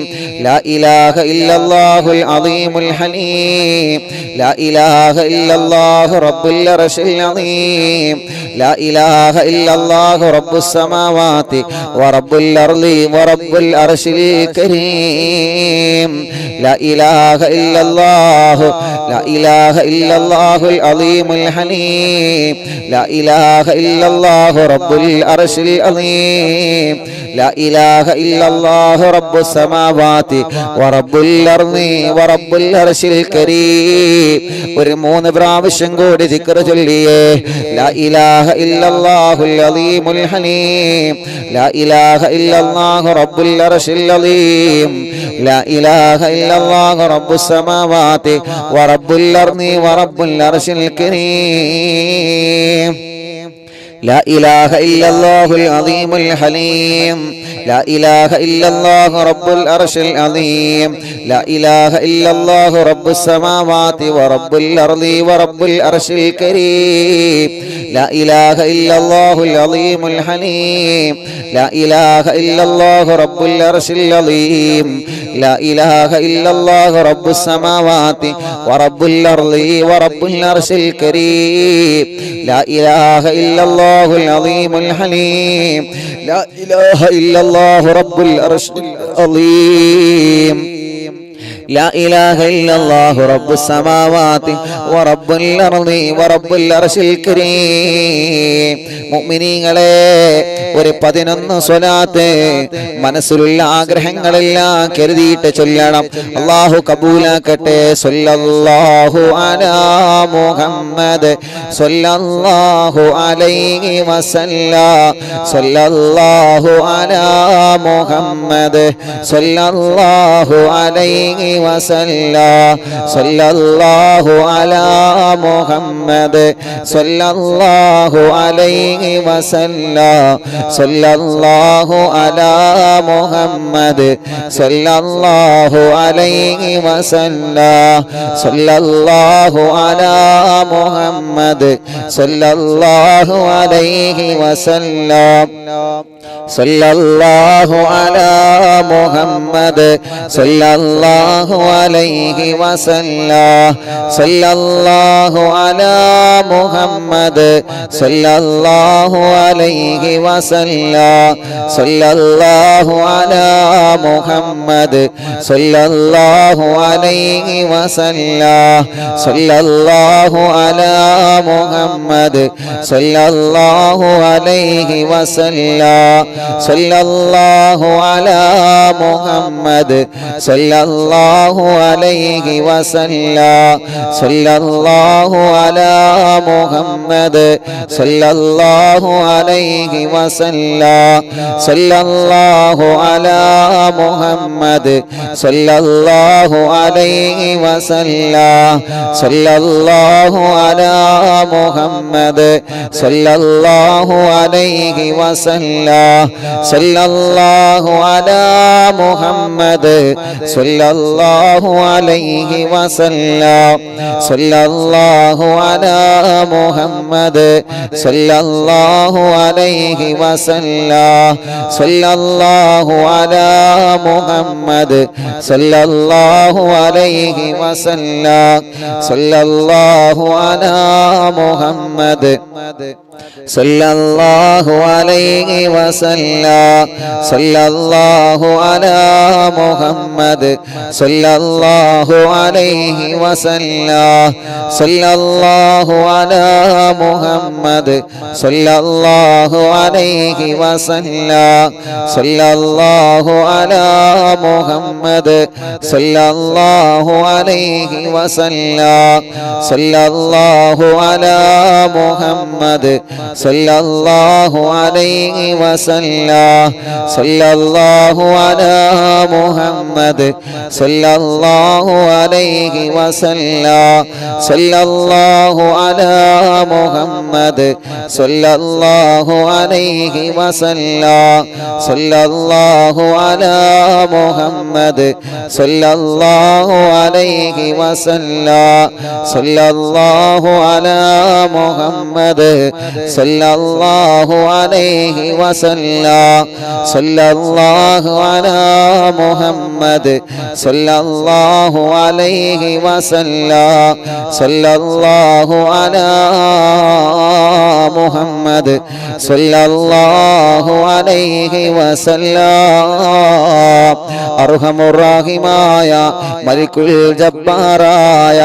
لا إله إلا الله العظيم الحليم. لا إله إلا الله رب العرش العظيم. لا إله إلا الله رب السماوات ورب الأرض ورب العرش الكريم. لا إله إلا الله. لا إله إلا الله العظيم الحليم. لا إله إلا الله رب العرش العظيم. لا إله إلا الله رب السماوات ورب الأرض ورب العرش الكريم. ഒരു 3 പ്രാവശ്യം കൂടി ദിക്ർ ചൊല്ലിയേ. لا إله إلا الله العظيم الحليم. لا إله إلا الله رب العرش العظيم. لا إله إلا الله رب السماوات ورب الأرض ورب العرش الكريم. لا إله إلا الله العظيم الحليم لا إله إلا الله رب العرش العظيم لا إله إلا الله رب السماوات ورب الأرض ورب العرش الكريم لا إله إلا الله العظيم الحليم لا إله إلا الله رب العرش العظيم لا إله إلا الله رب السماوات ورب الأرض ورب العرش الكريم لا إله إلا الله العظيم الحليم لا إله إلا الله رب العرش العظيم لا إله إلا الله رب السماوات ورب الأرض ورب العرش الكريم മുഅ്മിനീങ്ങളെ ഒരു 11 സ്വലാത്ത് മനസ്സിലുള്ള ആഗ്രഹങ്ങളെല്ലാം കരുതിയിട്ട് ചൊല്ലണം. അല്ലാഹു കബൂലാക്കട്ടെ. സ്വല്ലല്ലാഹു അലാ മുഹമ്മദ് സ്വല്ലല്ലാഹു അലൈഹി വസല്ലം സ്വല്ലല്ലാഹു അലാ മുഹമ്മദ് സ്വല്ലല്ലാഹു അലൈഹി വസല്ലം സ്വല്ലല്ലാഹു അലാ മുഹമ്മദ് സ്വല്ലല്ലാഹു അലൈഹി വസല്ലം സ്വല്ലല്ലാഹു അലാ മുഹമ്മദ് സ്വല്ലല്ലാഹു അലൈഹി വസല്ലം സ്വല്ലല്ലാഹു അലാ മുഹമ്മദ് സ്വല്ലല്ലാഹു അലൈഹി വസല്ലം സ്വല്ലല്ലാഹു അലാ മുഹമ്മദ് സ്വല്ലല്ലാഹു അലൈഹി വസല്ലം സ്വല്ലല്ലാഹു അലാ മുഹമ്മദ് സ്വല്ലല്ലാഹു അലൈഹി വസല്ലം സ്വല്ലല്ലാഹു അലാ മുഹമ്മദ് സ്വല്ലല്ലാഹു അലൈഹി വസല്ലം സ്വല്ലല്ലാഹു അലാ മുഹമ്മദ് സ്വല്ലല്ലാഹു അലൈഹി വസല്ലം സ്വല്ലല്ലാഹു അലാ മുഹമ്മദ് സ്വല്ലല്ലാഹു അലൈഹി വസല്ലം സ്വല്ലല്ലാഹു അലാ മുഹമ്മദ് സ്വല്ലല്ലാഹു അലൈഹി വസല്ലം സ്വല്ലല്ലാഹു അലാ മുഹമ്മദ് സ്വല്ലല്ലാഹു അലൈഹി വസല്ലം സ്വല്ലല്ലാഹു അലാ മുഹമ്മദ് സ്വല്ലല്ലാഹു അലൈഹി വസല്ലം സ്വല്ലല്ലാഹു അലാ മുഹമ്മദ് സ്വല്ലല്ലാഹു അലൈഹി വസല്ലം സ്വല്ലല്ലാഹു അലാ മുഹമ്മദ് സ്വല്ലല്ലാഹു അലൈഹി വസല്ലം സ്വല്ലല്ലാഹു അലാ മുഹമ്മദ് സ്വല്ലല്ലാഹു അലൈഹി വസല്ലം സ്വല്ലല്ലാഹു അലാ മുഹമ്മദ് സ്വല്ലല്ലാഹു അലൈഹി വസല്ലം സ്വല്ലല്ലാഹു അലാ മുഹമ്മദ് സ്വല്ലല്ലാഹു അലൈഹി വസല്ലം സ്വല്ലല്ലാഹു അലാ മുഹമ്മദ് സ്വല്ലല്ലാഹു അലൈഹി വസല്ലം സ്വല്ലല്ലാഹു അലാ മുഹമ്മദ് സ്വല്ലല്ലാഹു അലൈഹി വസല്ലം സ്വല്ലല്ലാഹു അലാ മുഹമ്മദ് സ്വല്ലല്ലാഹു അലൈഹി വസല്ലം സ്വല്ലല്ലാഹു അലാ മുഹമ്മദ് സ്വല്ലല്ലാഹു അലൈഹി വസല്ലം സ്വല്ലല്ലാഹു അലാ മുഹമ്മദ് സ്വല്ലല്ലാഹു അലൈഹി വസല്ലം സ്വല്ലല്ലാഹു അലാ മുഹമ്മദ് സ്വല്ലല്ലാഹു അലൈഹി വസല്ലം സ്വല്ലല്ലാഹു അലാ മുഹമ്മദ് സ്വല്ലല്ലാഹു അലൈഹി വസല്ലം സ്വല്ലല്ലാഹു അലാ മുഹമ്മദ് സ്വല്ലല്ലാഹു അലൈഹി വസല്ലം സ്വല്ലല്ലാഹു അലാ മുഹമ്മദ് സ്വല്ലല്ലാഹു അലൈഹി വസല്ലം അർഹമുർ റഹീമായ മലിക്കുൽ ജബ്ബാറായ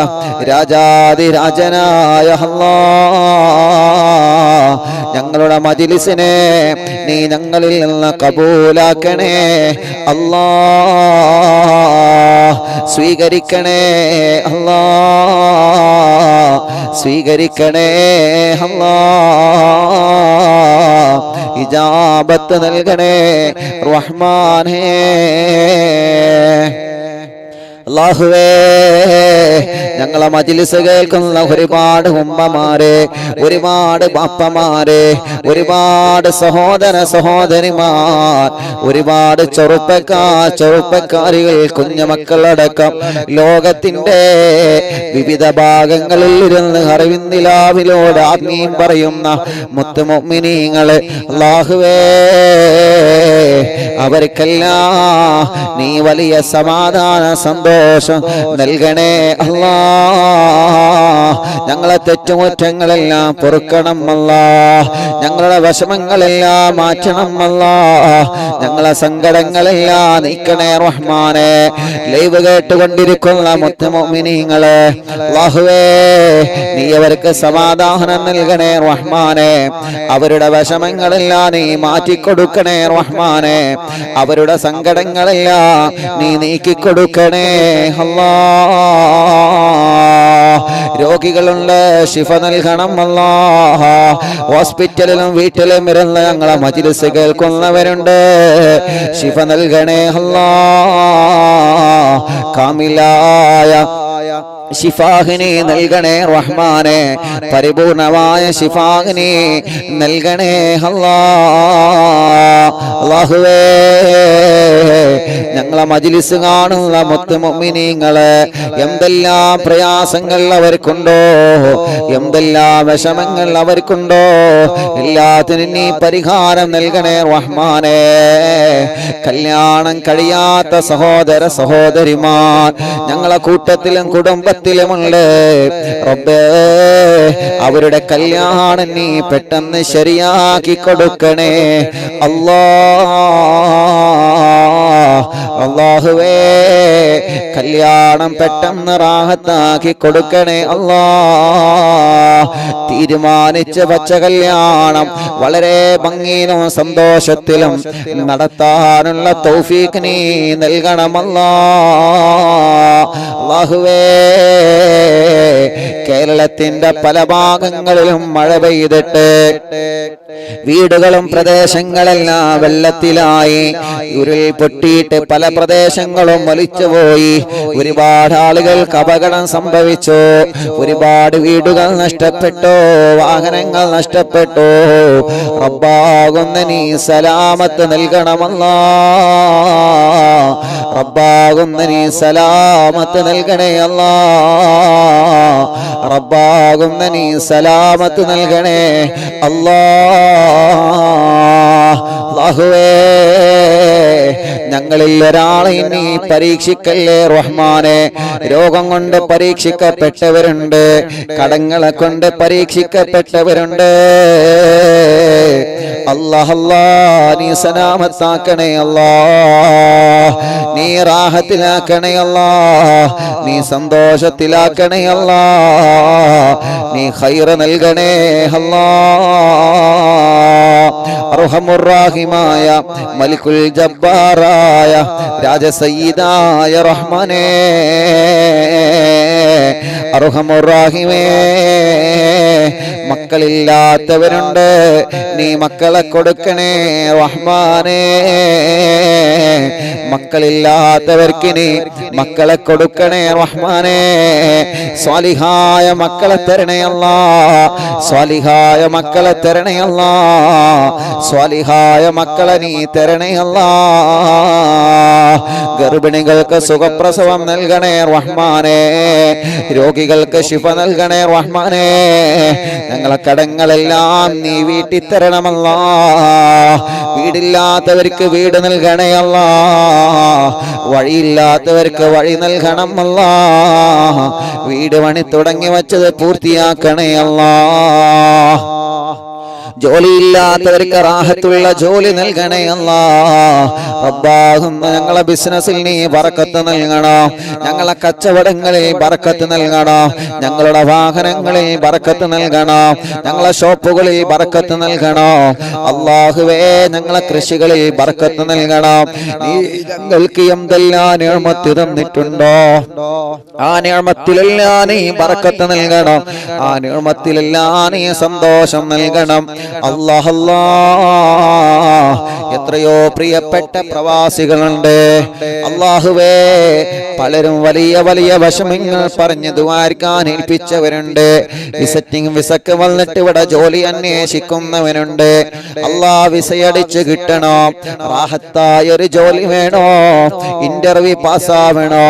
രാജാധിരാജനായ അല്ലാഹ് ഞങ്ങളുടെ മജ്‌ലിസിനെ നീ ഞങ്ങളിൽ നിന്ന് കബൂലാക്കണേ അല്ലാഹ് സ്വീകരിക്കണേ അല്ലാഹ് സ്വീകരിക്കണേ അല്ലാഹ് ഇജാബത്ത് നൽകണേ റഹ്മാനേ അല്ലാഹുവേ ഞങ്ങളെ മജ്‌ലിസ് കേൾക്കുന്ന ഒരുപാട് ഉമ്മമാരെ, ഒരുപാട് ബാപ്പമാരെ, ഒരുപാട് സഹോദര സഹോദരിമാർ, ഒരുപാട് ചെറുപ്പക്കാരികൾ, കുഞ്ഞുമക്കളടക്കം ലോകത്തിന്റെ വിവിധ ഭാഗങ്ങളിൽ ഇരുന്ന് അറിവിന്ദിലാവിലോട് ആമീൻ പറയുന്ന മുത്ത് മുഅ്മിനീങ്ങളെ അല്ലാഹുവേ അവർക്കെല്ലാം നീ വലിയ സമാധാന സന്തോഷം നൽകണേ അല്ലാ. ഞങ്ങളെ തെറ്റുകുറ്റങ്ങളെല്ലാം പൊറുക്കണം അല്ലാ. ഞങ്ങളുടെ വിഷമങ്ങളെല്ലാം മാറ്റണം അല്ലാ. ഞങ്ങളെ സങ്കടങ്ങളെല്ലാം നീക്കണേ റഹ്മാനെ. ലൈവ് കേട്ടുകൊണ്ടിരിക്കുന്ന മുത്ത് മുഅ്മിനീങ്ങളെ അല്ലാഹുവേ നീ അവർക്ക് സമാധാനം നൽകണേ റഹ്മാനെ. അവരുടെ വിഷമങ്ങളെല്ലാം നീ മാറ്റിക്കൊടുക്കണേ റഹ്മാനെ. അവരുടെ സങ്കടങ്ങളെല്ലാം നീ നീക്കിക്കൊടുക്കണേ അല്ലാ. രോഗികളുണ്ട്, ശിഫ നൽകണം അല്ലാ. ഹോസ്പിറ്റലിലും വീട്ടിലും ഇരുന്ന് ഞങ്ങളെ മജ്‌ലിസ് കേൾക്കുന്നവരുണ്ട്, ശിഫ നൽകണേ അല്ലാ. കാമിലായ ശിഫാഹിനി നൽകണേ റഹ്മാനെ. പരിപൂർണമായ ശിഫാഹിനി നൽകണേ അല്ലാ. അല്ലാഹുവേ ഞങ്ങളെ മജ്‌ലിസ് കാണുന്ന മുത്ത് മുഅ്മിനീങ്ങളെ എന്തെല്ലാം പ്രയാസങ്ങൾ അവർക്കുണ്ടോ, എന്തെല്ലാം വിഷമങ്ങൾ അവർക്കുണ്ടോ, എല്ലാത്തിനും നീ പരിഹാരം നൽകണേ റഹ്മാനെ. കല്യാണം കഴിയാത്ത സഹോദര സഹോദരിമാർ ഞങ്ങളെ കൂട്ടത്തിലും കുടുംബത്തിലുമുണ്ട് റബ്ബേ. അവരുടെ കല്യാണം നീ പെട്ടെന്ന് ശരിയാക്കി കൊടുക്കണേ അല്ലാ. അല്ലാഹുവേ കല്യാണം പെട്ടെന്ന് റാഹത്താക്കി കൊടുക്കണേ അല്ലാ. തീരുമാനിച്ച വച്ച കല്യാണം വളരെ ഭംഗിയിലും സന്തോഷത്തിലും നടത്താനുള്ള തൗഫീഖ് നീ നൽകണമല്ലാ. അല്ലാഹുവേ കേരളത്തിന്റെ പല ഭാഗങ്ങളിലും മഴ പെയ്തിട്ട് വീടുകളും പ്രദേശങ്ങളെല്ലാം വെള്ളത്തിലായി, ഉരുൾ പൊട്ടിയിട്ട് പല പ്രദേശങ്ങളും ഒലിച്ചുപോയി. ഒരുപാട് ആളുകൾക്ക് അപകടം സംഭവിച്ചു, ഒരുപാട് വീടുകൾ നഷ്ടപ്പെട്ടു, വാഹനങ്ങൾ നഷ്ടപ്പെട്ടു. റബ്ബാകുന്ന നീ സലാമത്ത് നൽകണമല്ലാ. റബ്ബാകുന്ന നീ സലാമത്ത് നൽകണേ അല്ലാ. റബ്ബാകുന്ന നീ സലാമത്ത് നൽകണേ അല്ലാ. അല്ലാഹുവേ ഞങ്ങളിൽ ഒരാളെ നീ പരീക്ഷിക്കല്ലേ റഹ്മാനെ. രോഗം കൊണ്ട് പരീക്ഷിക്കപ്പെട്ടവരുണ്ട്, കടങ്ങളെ കൊണ്ട് പരീക്ഷിക്കപ്പെട്ടവരുണ്ട്. അല്ലാഹ് നീ സലാമത്താക്കണേ അല്ലാ. നീ റാഹത്തിലാക്കണേ അല്ലാ. നീ സന്തോഷത്തിലാക്കണേ അല്ലാ. നീ ഖൈർ നൽകണേ അല്ലാ. അർഹമുർ റഹീമായ മലിക്കുൽ ജബ്ബാറായ രാജസയ്യിദായ റഹ്മാനേ, അർഹമുർ റഹീമേ മക്കളില്ലാത്തവരുണ്ട്, നീ മക്കളെ കൊടുക്കണേ റഹ്മാനേ. മക്കളില്ലാത്തവർക്ക് നീ മക്കളെ കൊടുക്കണേ റഹ്മാനേ. സ്വാലിഹായ മക്കളെ തരണേ അല്ലാ. സ്വാലിഹായ മക്കളെ തരണേ അല്ലാ. സ്വാലിഹായ മക്കളെ നീ തരണേ അല്ലാ. ഗർഭിണികൾക്ക് സുഖപ്രസവം നൽകണേ റഹ്മാനേ. രോഗികൾക്ക് ശിഫ നൽകണേ റഹ്മാനേ. ഞങ്ങളെ കടങ്ങളെല്ലാം നീ വീട്ടി തരണമല്ലാ. വീടില്ലാത്തവർക്ക് വീട് നൽകണേ അല്ലാ. വഴിയില്ലാത്തവർക്ക് വഴി നൽകണം അല്ലാ. വീട് പണി തുടങ്ങി വച്ചത് പൂർത്തിയാക്കണേ അല്ലാ. ജോലിയില്ലാത്തവർക്ക് റാഹത്തുള്ള ജോലി നൽകണേ അല്ലാ. റബ്ബാകുന്ന ഞങ്ങളെ ബിസിനസ്സിൽ നീ ബറക്കത്ത് നൽകണം. ഞങ്ങളെ കച്ചവടങ്ങളിൽ ബറക്കത്ത് നൽകണം. ഞങ്ങളുടെ വാഹനങ്ങളിൽ ബറക്കത്ത് നൽകണം. ഞങ്ങളെ ഷോപ്പുകളിൽ ബറക്കത്ത് നൽകണം. അല്ലാഹുവേ ഞങ്ങളെ കൃഷികളിൽ ബറക്കത്ത് നൽകണം. നീ ഞങ്ങൾക്ക് എന്തെല്ലാം നിഅമത്ത് തന്നിട്ടുണ്ടോ ആ നിഅമത്തിലെല്ലാം നീ ബറക്കത്ത് നൽകണം. ആ നിഅമത്തിലെല്ലാം നീ സന്തോഷം നൽകണം. അല്ലാഹ് എത്രയോ പ്രിയപ്പെട്ട പ്രവാസികളുണ്ട് അല്ലാഹുവേ. പലരും വലിയ വലിയ വിഷമങ്ങൾ പറഞ്ഞ് ദുആർക്കാൻ ഏൽപ്പിച്ചവരുണ്ട്. വിസിറ്റിംഗ് വിസക്ക് വന്നിട്ട് ഇവിടെ ജോലി അന്വേഷിക്കുന്നവനുണ്ട്. അല്ലാഹ് വിസയടിച്ച് കിട്ടണോ, റാഹത്തായ ഒരു ജോലി വേണോ, ഇന്റർവ്യൂ പാസ്സാവണോ,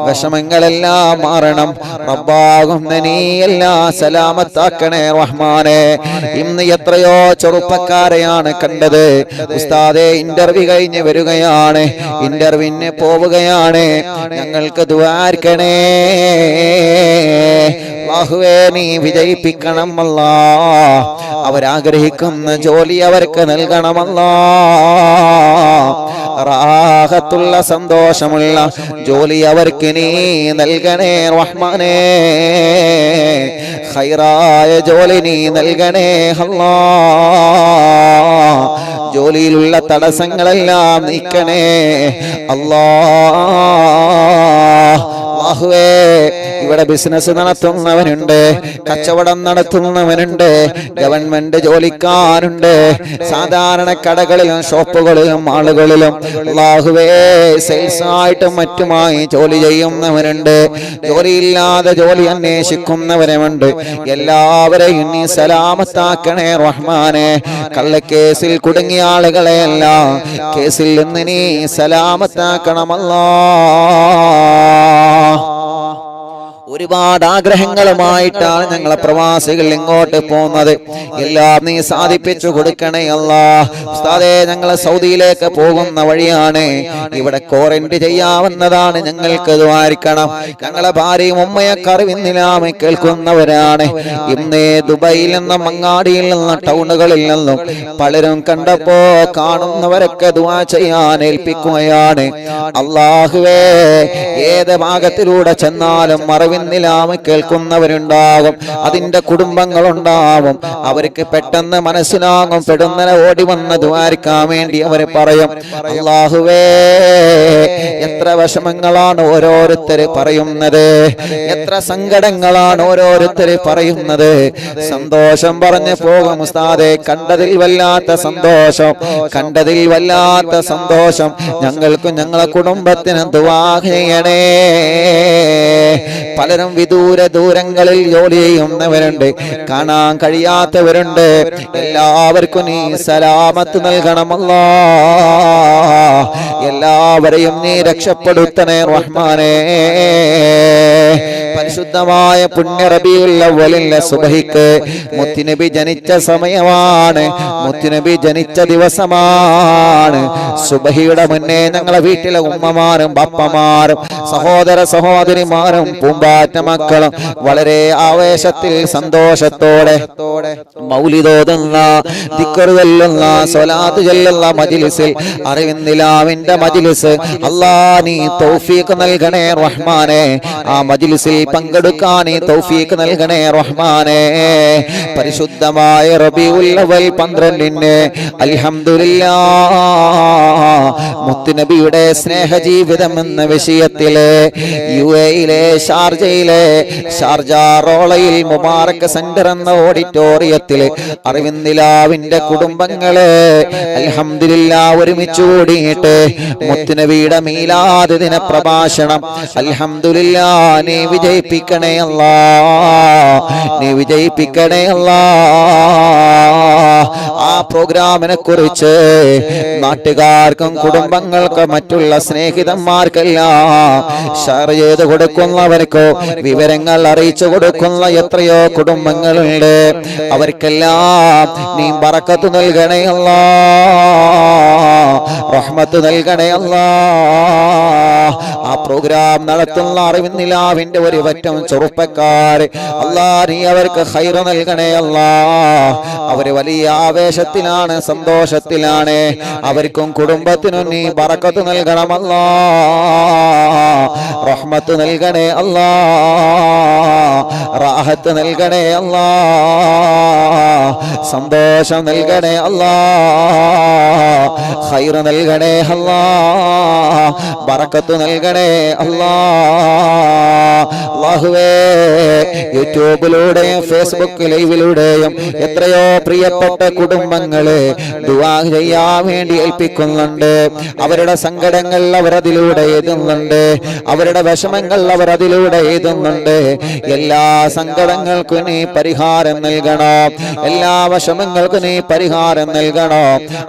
വിഷമങ്ങളെല്ലാം മാറണം. റബ്ബാകുന്ന നീ എല്ലാം സലാമത്താക്കണേ റഹ്മാനെ. ഇന്ന് എത്രയോ ചെറുപ്പക്കാരെയാണ് കണ്ടത്. ഉസ്താദേ ഇന്റർവ്യൂ കഴിഞ്ഞ് വരികയാണ്, ഇന്റർവ്യൂവിന് പോവുകയാണ്, ഞങ്ങൾക്ക് ദുആർക്കണേ അല്ലാഹുവേ, നീ വിജയിപ്പിക്കണം അല്ലാഹ്. അവരാഗ്രഹിക്കുന്ന ജോലി അവർക്ക് നൽകണമല്ലാഹ്. റാഹത്തുള്ള സന്തോഷമുള്ള ജോലി അവർക്ക് നീ നൽകണേ റഹ്മാനേ. ഖൈറായ ജോലി നീ നൽകണേ അല്ലാഹ്. ജോലിയിലുള്ള തടസ്സങ്ങളെല്ലാം നീക്കണേ അല്ലാഹ്. അല്ലാഹുവേ, ഇവിടെ ബിസിനസ് നടത്തുന്നവനുണ്ട്, കച്ചവടം നടത്തുന്നവനുണ്ട്, ഗവൺമെന്റ് ജോലിക്കാരുണ്ട്, സാധാരണ കടകളിലും ഷോപ്പുകളിലും ആളുകളിലും അല്ലാഹുവേ സെയിൽസ് ആയിട്ടും മറ്റുമായി ജോലി ചെയ്യുന്നവരുണ്ട്, ജോലിയില്ലാതെ ജോലി അന്വേഷിക്കുന്നവരുമുണ്ട്. എല്ലാവരെയും നീ സലാമത്താക്കണേ റഹ്മാനെ. കള്ളക്കേസിൽ കുടുങ്ങിയ ആളുകളെയെല്ലാം കേസിൽ നിന്ന് നീ സലാമത്താക്കണമല്ലാ. ഒരുപാട് ആഗ്രഹങ്ങളുമായിട്ടാണ് ഞങ്ങളെ പ്രവാസികൾ ഇങ്ങോട്ട് പോകുന്നത്. എല്ലാം നീ സാധിപ്പിച്ചു കൊടുക്കണേ അല്ലാഹ്. ഉസ്താദേ, ഞങ്ങളെ സൗദിയിലേക്ക് പോകുന്ന വഴിയാണ്, ഇവിടെ ക്വാറന്റൈൻ ചെയ്യാവുന്നതാണ്, ഞങ്ങൾക്ക് ദ്വാരിക്കണം. ഞങ്ങളെ ഭാര്യയും ഉമ്മയൊക്കെ അറിവിന്നിലാമെ കേൾക്കുന്നവരാണ്. ഇന്ന് ദുബൈയിൽ നിന്നും അങ്ങാടിയിൽ നിന്നും ടൗണുകളിൽ നിന്നും പലരും കണ്ടപ്പോ കാണുന്നവരൊക്കെ ദുആ ചെയ്യാൻ ഏൽപ്പിക്കുകയാണ്. അല്ലാഹുവേ, ഏത് ഭാഗത്തിലൂടെ ചെന്നാലും നിലാമ കേൾക്കുന്നവരുണ്ടാകും, അതിന്റെ കുടുംബങ്ങളുണ്ടാവും. അവർക്ക് പെട്ടെന്ന് മനസ്സിലാകും, പെടുന്നനെ ഓടി വന്ന് ദ്വാരിക്കാൻ വേണ്ടി അവർ പറയും. അല്ലാഹുവേ, എത്ര വിഷമങ്ങളാണ് ഓരോരുത്തര് പറയുന്നത്, എത്ര സങ്കടങ്ങളാണ് ഓരോരുത്തര് പറയുന്നത്. സന്തോഷം പറഞ്ഞു പോകും ഉസ്താദേ, കണ്ടതിൽ വല്ലാത്ത സന്തോഷം, കണ്ടതിൽ വല്ലാത്ത സന്തോഷം. ഞങ്ങൾക്കും ഞങ്ങളെ കുടുംബത്തിന് ദുആ ചെയ്യണേ. പലരും വിദൂര ദൂരങ്ങളിൽ ജോലി ചെയ്യുന്നവരുണ്ട്, കാണാൻ കഴിയാത്തവരുണ്ട്. എല്ലാവർക്കും നീ സലാമത്ത് നൽകണമല്ലാ. എല്ലാവരെയും നീ രക്ഷപ്പെടുത്തണേ റഹ്മാനേ. പരിശുദ്ധമായ പുണ്യ റബീഉൽ അവ്വലിലെ സുബഹിക്ക് മുത്തുനബി ജനിച്ച സമയമാണ്, മുത്തുനബി ജനിച്ച ദിവസമാണ്. സുബഹിയുടെ മുന്നേ ഞങ്ങളെ വീട്ടിലെ ഉമ്മമാരും ബാപ്പമാരും സഹോദര സഹോദരിമാരും പൂമ്പാറ്റ മക്കളും വളരെ ആവേശത്തിൽ സന്തോഷത്തോടെ മൗലിദോതുന്ന, ദിക്ർ ചൊല്ലുന്ന, സ്വലാത്ത് ചൊല്ലുന്ന മജ്ലിസിൽ, അറിവിന്നിലാവിന്റെ മജ്ലിസ്, അല്ലാഹ് നീ തൗഫീഖ് നൽകണേ റഹ്മാനേ. ആ മജ്ലിസിൽ പങ്കെടുക്കാൻ നീ തൗഫീഖ് നൽകണേ റഹ്മാനേ. പരിശുദ്ധമായ റബീഉൽ അവ്വൽ 12 അൽഹംദുലില്ലാഹ് മുത്തുനബിയുടെ സ്നേഹജീവിതം എന്ന വിഷയത്തില് യുഎഇയിലെ ഷാർജയിലെ ഷാർജ റോളയിൽ മുബാറക് സെന്റർ എന്ന ഓഡിറ്റോറിയത്തില് അറിവിന്നിലാവിന്റെ കുടുംബങ്ങള് അൽഹംദുലില്ലാഹ് ഒരുമിച്ച് കൂടിയിട്ട് മുത്തുനബിയുടെ മീലാദ് ദിന പ്രഭാഷണം അൽഹംദുലില്ലാഹ് നീ വിജയിപ്പിക്കണേ അല്ലാഹ്, നീ വിജയിപ്പിക്കണേ അല്ലാഹ്. ആ പ്രോഗ്രാമിനെ കുറിച്ച് നാട്ടുകാർക്കും കുടുംബങ്ങൾക്കും മറ്റുള്ള സ്നേഹിതന്മാർക്കെല്ലാം ഷെയർ ചെയ്ത് കൊടുക്കുന്നവർക്കോ വിവരങ്ങൾ അറിയിച്ചു കൊടുക്കുന്ന എത്രയോ കുടുംബങ്ങളുണ്ട്. അവർക്കെല്ലാം നീ ബറക്കത്ത് നൽകണേ അല്ലാഹ്, റഹ്മത്ത് നൽകണേ അല്ലാഹ്. ആ പ്രോഗ്രാം നടത്തുന്ന അറിവിന്നിലാവിന്റെ ഒരു പറ്റം ചെറുപ്പക്കാര് അല്ലാഹ് നീ അവർക്ക് ഖൈർ നൽകണേ അല്ലാഹ്. അവര് വലിയ ആവേശത്തിലാണ്, സന്തോഷത്തിലാണ്. അവർക്കും കുടുംബത്തിനും നീ ബറക്കത്ത് നൽകണം അല്ലാഹ്, റഹ്മത്ത് നൽകണേ അല്ലാഹ്, റാഹത്ത് നൽകണേ അല്ലാഹ്, സന്തോഷം നൽകണേ അല്ലാഹ്, ഖൈർ നൽകണേ അല്ലാഹ്, ബറക്കത്ത് നൽകണേ അല്ലാഹ്. അല്ലാഹുവേ, യൂട്യൂബിലൂടെയും ഫേസ്ബുക്ക് ലൈവിലൂടെയും എത്രയോ പ്രിയപ്പെട്ട കുടുംബങ്ങളെ ദുആ ചെയ്യാൻ വേണ്ടി ഏൽപ്പിക്കുന്നുണ്ട്. അവരുടെ സങ്കടങ്ങൾ അവരതിലൂടെ എഴുതുന്നുണ്ട്, അവരുടെ വിഷമങ്ങൾ അവരതിലൂടെ എഴുതുന്നുണ്ട്. എല്ലാ സങ്കടങ്ങൾക്കും നീ പരിഹാരം നൽകണോ, എല്ലാ വിഷമങ്ങൾക്കും നീ പരിഹാരം നൽകണോ.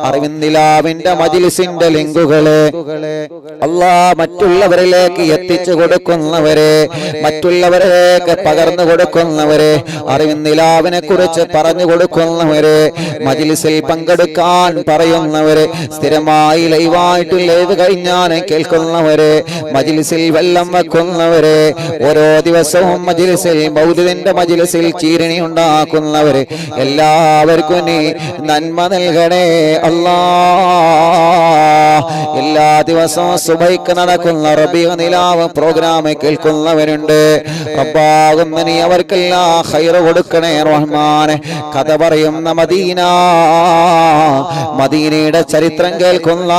അറിവിന്ദിലാവിന്റെ മജ്‌ലിസിന്റെ ലിങ്കുകളെ മറ്റുള്ളവരിലേക്ക് എത്തിച്ചു കൊടുക്കുന്നവരെ, മറ്റുള്ളവരിലേക്ക് പകർന്നു കൊടുക്കുന്നവരെ, അറിവിന്ദിലാവിനെ കുറിച്ച് പറഞ്ഞു കൊടുക്കുന്നവരെ, മജ്‌ലിസിൽ പങ്കെടുക്കാൻ പറയുന്നവരെ, സ്ഥിരമായി ലൈവായിട്ട് ലൈവ് കഴിഞ്ഞാൽ കേൾക്കുന്നവരെ, മജ്‌ലിസിൽ വെള്ളം വെക്കുന്നവരെ, ഓരോ ദിവസവും മജ്‌ലിസിൽ മൗലിദിന്റെ മജ്‌ലിസിൽ ചീരണി ഉണ്ടാക്കുന്നവരെ, എല്ലാവർക്കും നീ നന്മ നൽകണേ അല്ലാ. എല്ലാ ദിവസവും സുബഹിക്ക് നടക്കുന്ന റബീഉ നിലാവ് പ്രോഗ്രാം കേൾക്കുന്നവരുണ്ട്. റബ്ബാകുന്ന നീ അവർക്കെല്ലാം ഖൈർ കൊടുക്കണേ റഹ്മാനെ. കഥ പറയുന്ന മദീന, മദീനയുടെ ചരിത്രം കേൾക്കുന്ന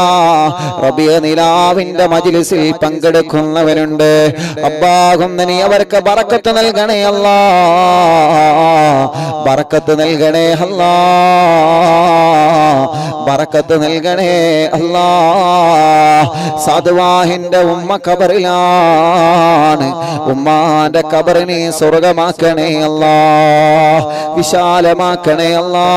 റബീഉ നിലാവിന്റെ മജ്‌ലിസിൽ പങ്കെടുക്കുന്നവരുണ്ട്. റബ്ബാകുന്ന നീ അവർക്ക് ബറക്കത്ത് നൽകണേ അല്ലാ, ബറക്കത്ത് നൽകണേ അല്ലാ, ബറക്കത്ത് നൽകണേ അല്ലാ. സാധുവാഹിന്റെ ഉമ്മ ഖബറിലാണ്, ഉമ്മാന്റെ ഖബറിനെ സ്വർഗമാക്കണേ അല്ലാ, വിശാലമാക്കണേ അല്ലാ.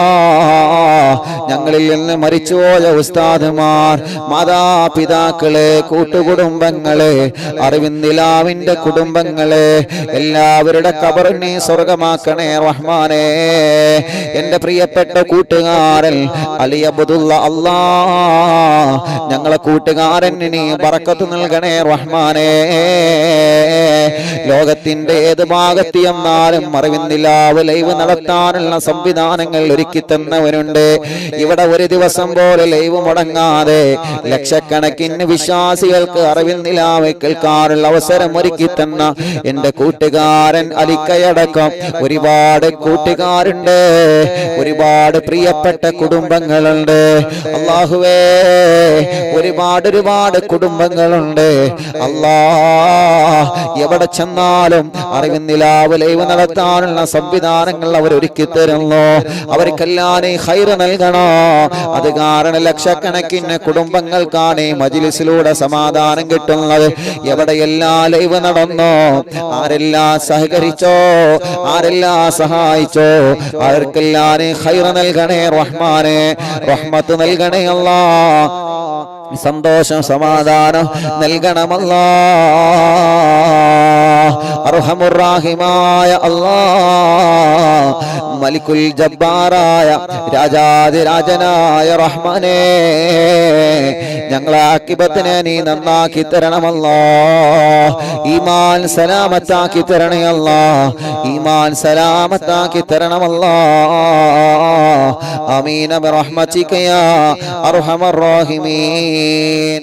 ഞങ്ങളിൽ നിന്ന് മരിച്ചുപോയ ഉസ്താദുമാർ, മാതാപിതാക്കളെ, കൂട്ടുകുടുംബങ്ങളെ, അറിവിന്ദിലാവിന്റെ കുടുംബങ്ങളെ, എല്ലാവരുടെ ഖബറിനെ സ്വർഗമാക്കണേ റഹ്മാനേ. എന്റെ പ്രിയപ്പെട്ട കൂട്ടുകാരൻ അലി അബ്ദുള്ള അല്ലാ, ഞങ്ങളെ കൂട്ടുകാരൻ നീ ബറക്കത്ത് നൽകണേ റഹ്മാനേ. ലോകത്തിന്റെ ഏത് ഭാഗത്ത് എന്നാലും അറിവിന്ദിലാവ് ലൈവ് നടത്താനുള്ള സംവിധാനങ്ങൾ ഒരുക്കി തന്നവരുണ്ട്. ഇവിടെ ഒരു ദിവസം പോലെ ലൈവ് മുടങ്ങാതെ ലക്ഷക്കണക്കിന് വിശ്വാസികൾക്ക് അറിവിന്ദിലാവ് കേൾക്കാനുള്ള അവസരം ഒരുക്കി തന്ന എന്റെ കൂട്ടുകാരൻ അലിക്കയടക്കം ഒരുപാട് കൂട്ടുകാരുണ്ട്, ഒരുപാട് പ്രിയപ്പെട്ട കുടുംബങ്ങളുണ്ട്. അല്ലാഹുവേ, ഒരുപാട് കുടുംബങ്ങളുണ്ട് അല്ലാ. എവിടെ ചെന്നാലും അറിവിന്ദിലാവ് ലൈവ് നടത്താനുള്ള സംവിധാനങ്ങൾ അവർ ഒരുക്കി തരുന്നു. അവർക്കെല്ലാം നീ ഖൈർ നൽകണോ. അത് കാരണം ലക്ഷക്കണക്കിന് കുടുംബങ്ങൾക്കാണ് ഈ മജ്‌ലിസിലൂടെ സമാധാനം കിട്ടുന്നത്. എവിടെയെല്ലാം ലൈവ് നടന്നോ, ആരെല്ലാം സഹകരിച്ചോ, ആരെല്ലാം സഹായിച്ചോ, അവർക്കെല്ലാം നീ ഖൈർ നൽകണേ റഹ്മാനെ, റഹ്മത്ത് നൽകണേ അല്ലാ, സന്തോഷം സമാധാനം നൽകണമല്ലാ. അർഹമുർ റഹീമായ അല്ലാഹ്, മലിക്കുൽ ജബ്ബാറായ രാജാതിരാജനായ റഹ്മാനേ, ഞങ്ങളെ ആഖിബത്തിനെ നീ നന്നാക്കി തരണമല്ലാ. ഈമാൻ സലാമത്താക്കി തരണേ അല്ലാ, ഈമാൻ സലാമത്താക്കി തരണമല്ലാ. ആമീൻ ബിറഹ്മതിക യാ അർഹമർ റഹീമീൻ.